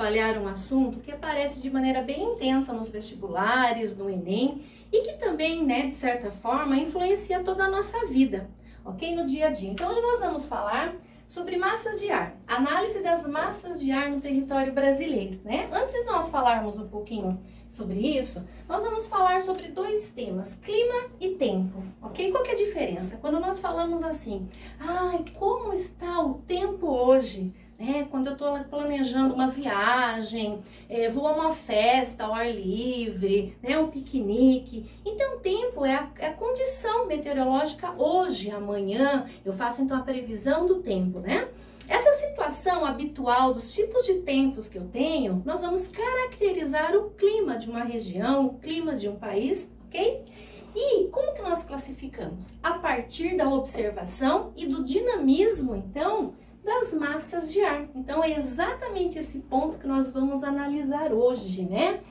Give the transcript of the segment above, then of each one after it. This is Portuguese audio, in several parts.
trabalhar um assunto que aparece de maneira bem intensa nos vestibulares, no Enem, e que também, né, de certa forma, influencia toda a nossa vida, ok? No dia a dia. Então, hoje nós vamos falar sobre massas de ar, análise das massas de ar no território brasileiro, né? Antes de nós falarmos um pouquinho sobre isso, nós vamos falar sobre dois temas, clima e tempo, ok? Qual que é a diferença? Quando nós falamos assim, como está o tempo hoje? Quando eu estou planejando uma viagem, vou a uma festa ao ar livre, um piquenique. Então, o tempo é a condição meteorológica hoje, amanhã. Eu faço então a previsão do tempo, né? Essa situação habitual dos tipos de tempos que eu tenho, nós vamos caracterizar o clima de uma região, o clima de um país, ok? E como que nós classificamos? A partir da observação e do dinamismo, então, das massas de ar. Então, é exatamente esse ponto que nós vamos analisar hoje, né?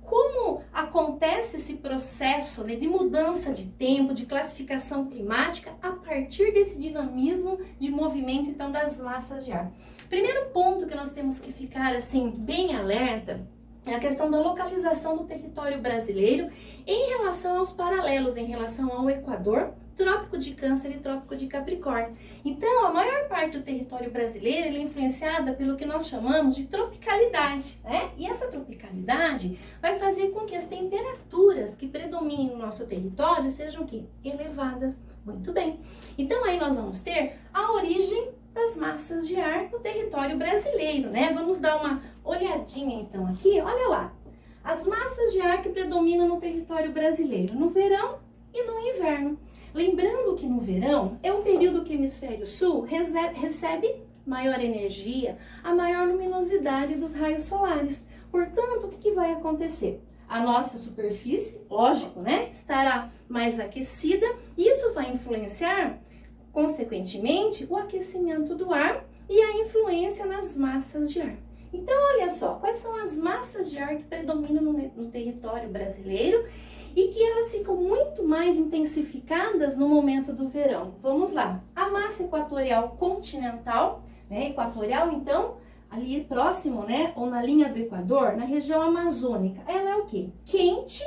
Como acontece esse processo, né, de mudança de tempo, de classificação climática, a partir desse dinamismo de movimento, então, das massas de ar. Primeiro ponto que nós temos que ficar, assim, bem alerta, é a questão da localização do território brasileiro em relação aos paralelos, em relação ao Equador, Trópico de Câncer e Trópico de Capricórnio. Então, a maior parte do território brasileiro ele é influenciada pelo que nós chamamos de tropicalidade, né? E essa tropicalidade vai fazer com que as temperaturas que predominem no nosso território sejam o quê? Elevadas. Muito bem. Então, aí nós vamos ter a origem das massas de ar no território brasileiro, né? Vamos dar uma olhadinha, então, aqui. Olha lá. As massas de ar que predominam no território brasileiro no verão e no inverno. Lembrando que no verão é um período que o hemisfério sul recebe maior energia, a maior luminosidade dos raios solares. Portanto, o que vai acontecer? A nossa superfície, lógico, né, estará mais aquecida e isso vai influenciar, consequentemente, o aquecimento do ar e a influência nas massas de ar. Então, olha só, quais são as massas de ar que predominam no território brasileiro e que elas ficam muito mais intensificadas no momento do verão. Vamos lá. A massa equatorial continental, equatorial, então, ali próximo, ou na linha do Equador, na região amazônica, ela é o quê? Quente,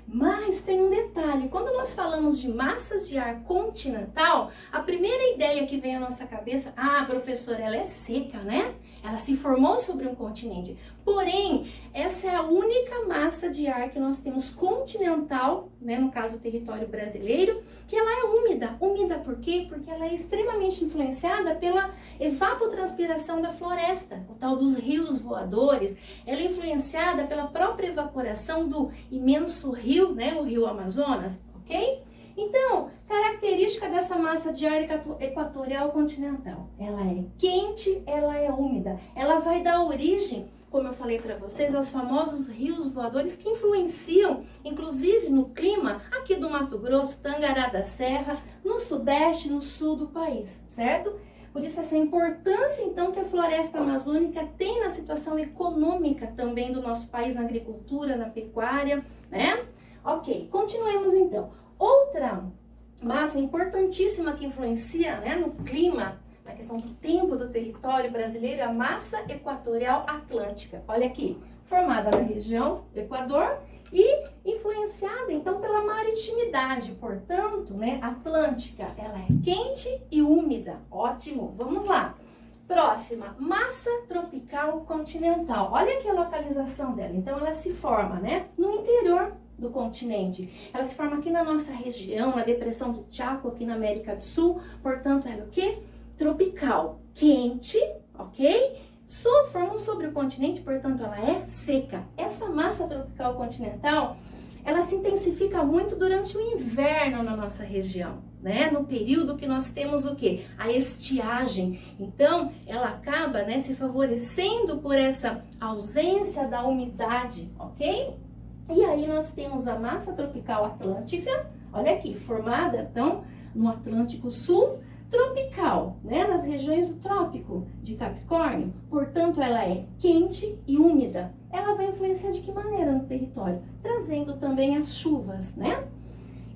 mas tem um detalhe. Quando nós falamos de massas de ar continental, a primeira ideia que vem à nossa cabeça, professora, ela é seca, né? Ela se formou sobre um continente. Porém, essa é a única massa de ar que nós temos continental, no caso o território brasileiro, que ela é úmida. Úmida por quê? Porque ela é extremamente influenciada pela evapotranspiração da floresta, o tal dos rios voadores. Ela é influenciada pela própria evaporação do imenso rio, o rio Amazonas, ok? Então, característica dessa massa de ar equatorial continental, ela é quente, ela é úmida, ela vai dar origem, como eu falei para vocês, aos famosos rios voadores que influenciam, inclusive no clima aqui do Mato Grosso, Tangará da Serra, no sudeste, no sul do país, certo? Por isso essa importância então que a floresta amazônica tem na situação econômica também do nosso país, na agricultura, na pecuária, né? Ok, continuemos então. Outra massa importantíssima que influencia, no clima, na questão do tempo do território brasileiro, é a massa equatorial atlântica. Olha aqui, formada na região do Equador e influenciada então pela maritimidade, portanto, atlântica, ela é quente e úmida. Ótimo, vamos lá. Próxima, massa tropical continental. Olha aqui a localização dela. Então, ela se forma, no interior do continente. Ela se forma aqui na nossa região, na depressão do Chaco, aqui na América do Sul. Portanto, ela é o quê? Tropical, quente, ok? Formam sobre o continente, portanto, ela é seca. Essa massa tropical continental, ela se intensifica muito durante o inverno na nossa região, no período que nós temos o quê? A estiagem. Então, ela acaba, se favorecendo por essa ausência da umidade, ok? E aí nós temos a massa tropical atlântica, olha aqui, formada, então, no Atlântico Sul, tropical, nas regiões do Trópico de Capricórnio. Portanto, ela é quente e úmida. Ela vai influenciar de que maneira no território? Trazendo também as chuvas,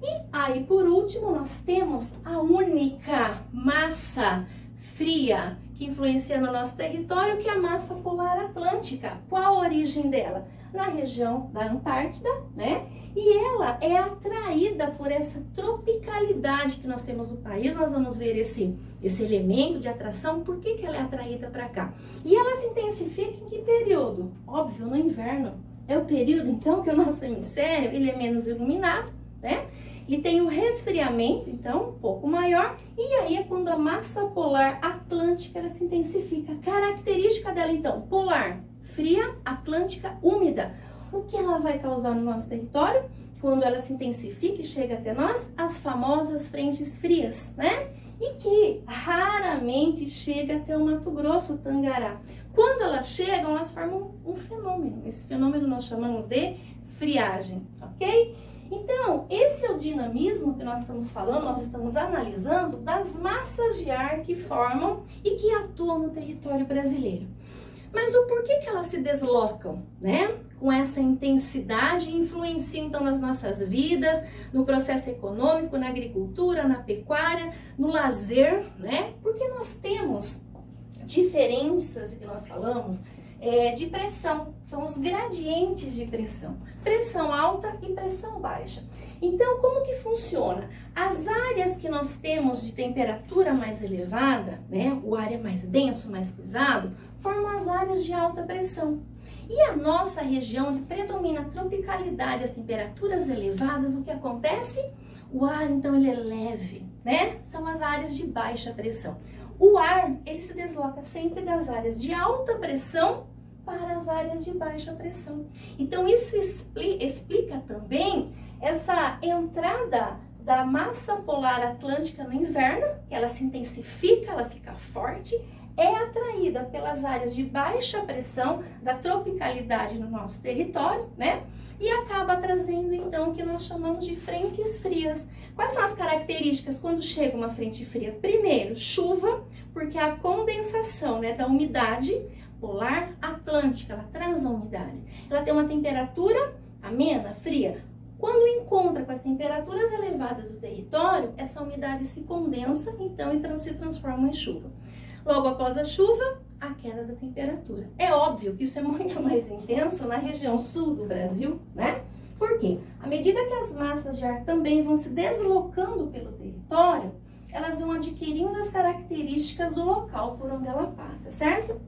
E aí, por último, nós temos a única massa fria que influencia no nosso território, que é a massa polar atlântica. Qual a origem dela? Na região da Antártida, né? E ela é atraída por essa tropicalidade que nós temos no país. Nós vamos ver esse elemento de atração, por que ela é atraída para cá. E ela se intensifica em que período? Óbvio, no inverno. É o período, então, que o nosso hemisfério ele é menos iluminado, né? Ele tem um resfriamento, então, um pouco maior, e aí é quando a massa polar atlântica ela se intensifica. Característica dela, então, polar, fria, atlântica, úmida. O que ela vai causar no nosso território? Quando ela se intensifica e chega até nós, as famosas frentes frias, né? E que raramente chega até o Mato Grosso, Tangará. Quando elas chegam, elas formam um fenômeno. Esse fenômeno nós chamamos de friagem, ok? Então, esse é o dinamismo que nós estamos falando, nós estamos analisando das massas de ar que formam e que atuam no território brasileiro. Mas o porquê que elas se deslocam, né? Com essa intensidade e influenciam então nas nossas vidas, no processo econômico, na agricultura, na pecuária, no lazer, né? Porque nós temos diferenças que nós falamos de pressão, são os gradientes de pressão, pressão alta e pressão baixa. Então, como que funciona? As áreas que nós temos de temperatura mais elevada, né, o ar é mais denso, mais pesado, formam as áreas de alta pressão. E a nossa região onde predomina a tropicalidade, as temperaturas elevadas, o que acontece? O ar, então, ele é leve, né? São as áreas de baixa pressão. O ar, ele se desloca sempre das áreas de alta pressão para as áreas de baixa pressão. Então, isso explica também essa entrada da massa polar atlântica no inverno, que ela se intensifica, ela fica forte, é atraída pelas áreas de baixa pressão da tropicalidade no nosso território, né? E acaba trazendo, então, o que nós chamamos de frentes frias. Quais são as características quando chega uma frente fria? Primeiro, chuva, porque a condensação, né, da umidade polar atlântica, ela traz a umidade. Ela tem uma temperatura amena, fria. Quando encontra com as temperaturas elevadas do território, essa umidade se condensa, então, e se transforma em chuva. Logo após a chuva, a queda da temperatura. É óbvio que isso é muito mais intenso na região sul do Brasil, né? Por quê? À medida que as massas de ar também vão se deslocando pelo território, elas vão adquirindo as características do local por onde ela passa, certo?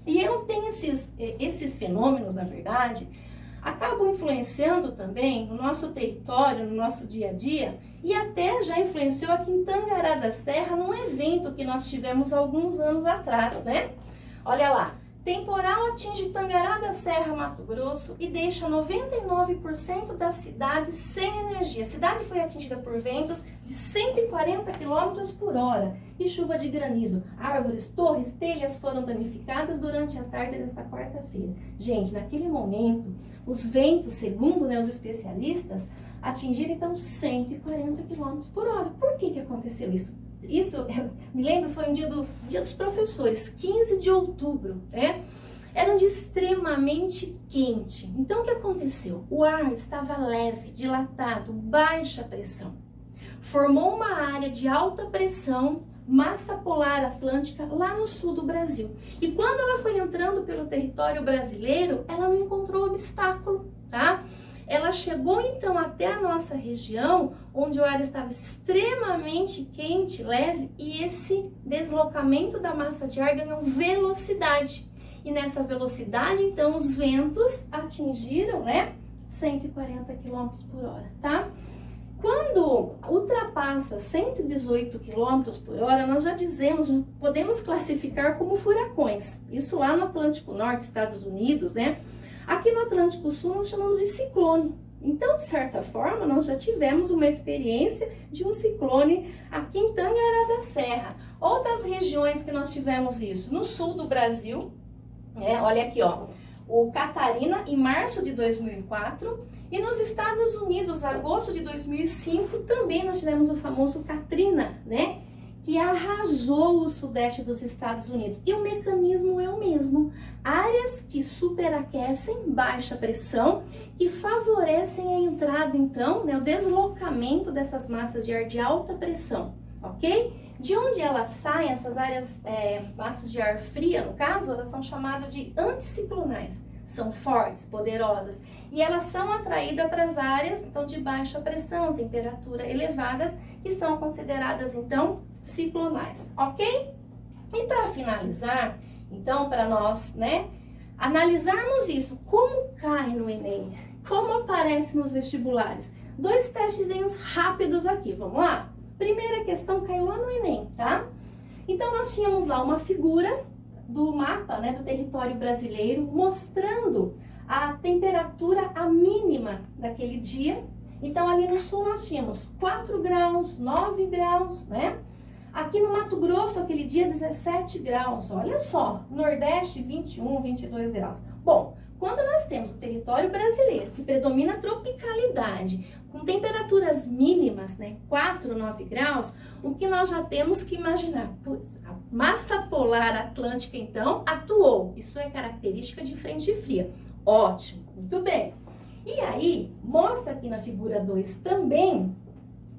E eu tenho esses fenômenos, na verdade, acabam influenciando também no nosso território, no nosso dia a dia, e até já influenciou aqui em Tangará da Serra, num evento que nós tivemos alguns anos atrás, né? Olha lá, temporal atinge Tangará da Serra, Mato Grosso, e deixa 99% da cidade sem energia. A cidade foi atingida por ventos de 140 km por hora e chuva de granizo. Árvores, torres, telhas foram danificadas durante a tarde desta quarta-feira. Gente, naquele momento, os ventos, segundo, né, os especialistas, atingiram então 140 km por hora. Por que aconteceu isso? Isso, eu me lembro, foi um dia dos professores, 15 de outubro, né? Era um dia extremamente quente. Então, o que aconteceu? O ar estava leve, dilatado, baixa pressão. Formou uma área de alta pressão, massa polar atlântica, lá no sul do Brasil. E quando ela foi entrando pelo território brasileiro, ela não encontrou obstáculo, tá? Ela chegou então até a nossa região, onde o ar estava extremamente quente, leve, e esse deslocamento da massa de ar ganhou velocidade. E nessa velocidade, então, os ventos atingiram, né, 140 km por hora, tá? Quando ultrapassa 118 km por hora, nós já dizemos, podemos classificar como furacões. Isso lá no Atlântico Norte, Estados Unidos, né? Aqui no Atlântico Sul nós chamamos de ciclone. Então, de certa forma, nós já tivemos uma experiência de um ciclone aqui em Tangará da Serra. Outras regiões que nós tivemos isso, no sul do Brasil, né? Olha aqui, ó, o Catarina em março de 2004 e nos Estados Unidos, agosto de 2005, também nós tivemos o famoso Katrina, né? Que arrasou o sudeste dos Estados Unidos. E o mecanismo é o mesmo. Áreas que superaquecem, baixa pressão, que favorecem a entrada, então, né, o deslocamento dessas massas de ar de alta pressão, ok? De onde elas saem, essas áreas, massas de ar fria, no caso, elas são chamadas de anticiclonais. São fortes, poderosas, e elas são atraídas para as áreas, então, de baixa pressão, temperatura elevadas, que são consideradas, então, ciclonais, ok? E para finalizar, então, para nós, né, analisarmos isso, como cai no Enem, como aparece nos vestibulares, 2 testezinhos rápidos aqui, vamos lá? Primeira questão caiu lá no Enem, tá? Então, nós tínhamos lá uma figura do mapa, né, do território brasileiro, mostrando a temperatura a mínima daquele dia. Então, ali no sul nós tínhamos 4 graus, 9 graus, né? Aqui no Mato Grosso, aquele dia, 17 graus, olha só. Nordeste, 21, 22 graus. Bom, quando nós temos o território brasileiro, que predomina a tropicalidade, com temperaturas mínimas, né, 4, 9 graus, o que nós já temos que imaginar? Putz, a massa polar atlântica, então, atuou. Isso é característica de frente fria. Ótimo, muito bem. E aí, mostra aqui na figura 2 também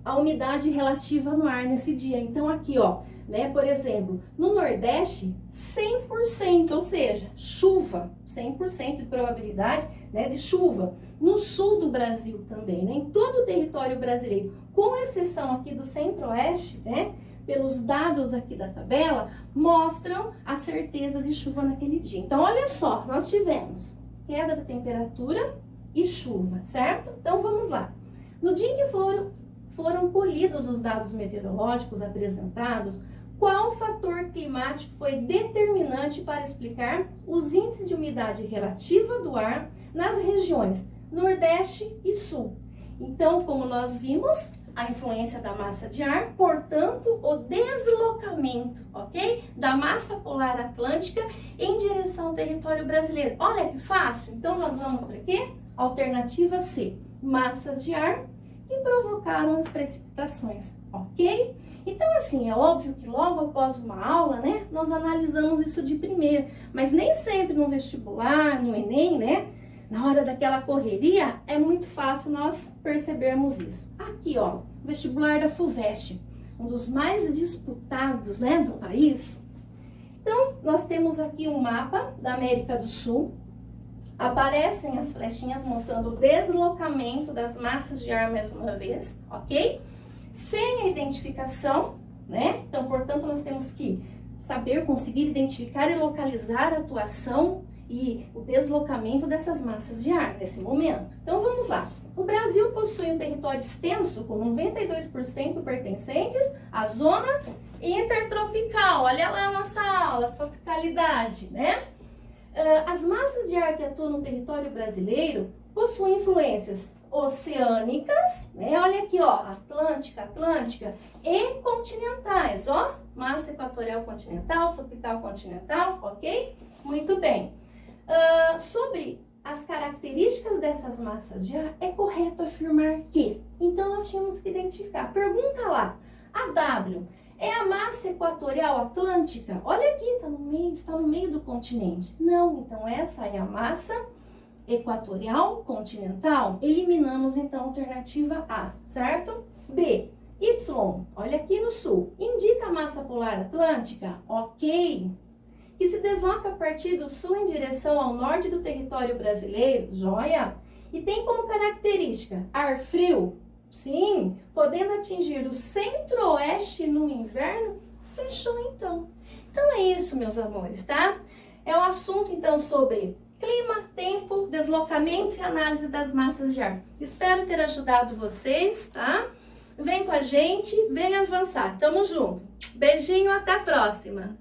a umidade relativa no ar nesse dia. Então, aqui, ó, né, por exemplo, no Nordeste, 100%, ou seja, chuva, 100% de probabilidade, né, de chuva. No sul do Brasil também, né, em todo o território brasileiro, com exceção aqui do Centro-Oeste, né, pelos dados aqui da tabela, mostram a certeza de chuva naquele dia. Então, olha só, nós tivemos queda da temperatura e chuva, certo? Então, vamos lá. No dia em que foram colhidos os dados meteorológicos apresentados, qual fator climático foi determinante para explicar os índices de umidade relativa do ar nas regiões Nordeste e Sul? Então, como nós vimos, a influência da massa de ar, portanto, o deslocamento, ok? Da massa polar atlântica em direção ao território brasileiro. Olha que fácil! Então, nós vamos para quê? Alternativa C, massas de ar que provocaram as precipitações, ok? Então, assim, é óbvio que logo após uma aula, né, nós analisamos isso de primeira, mas nem sempre no vestibular, no Enem, né, na hora daquela correria, é muito fácil nós percebermos isso. Aqui, ó, vestibular da FUVEST, um dos mais disputados, né, do país. Então, nós temos aqui um mapa da América do Sul. Aparecem as flechinhas mostrando o deslocamento das massas de ar mais uma vez, ok? Sem a identificação, né? Então, portanto, nós temos que saber, conseguir identificar e localizar a atuação e o deslocamento dessas massas de ar nesse momento. Então, vamos lá. O Brasil possui um território extenso, com 92% pertencentes à zona intertropical. Olha lá a nossa aula, tropicalidade, né? As massas de ar que atuam no território brasileiro possuem influências oceânicas, né? Olha aqui, ó, Atlântica e continentais, ó, massa equatorial continental, tropical continental, ok? Muito bem. Sobre as características dessas massas de ar, é correto afirmar que, então nós tínhamos que identificar. Pergunta lá, a W é a massa equatorial atlântica? Olha aqui, está no meio do continente. Não, então essa é a massa equatorial continental. Eliminamos então a alternativa A, certo? B, Y, olha aqui no sul, indica a massa polar atlântica? Ok. Que se desloca a partir do sul em direção ao norte do território brasileiro? Joia. E tem como característica ar frio? Sim, podendo atingir o centro-oeste no inverno? Fechou então. Então é isso, meus amores, tá? É um assunto então sobre clima, tempo, deslocamento e análise das massas de ar. Espero ter ajudado vocês, tá? Vem com a gente, vem avançar. Tamo junto. Beijinho, até a próxima.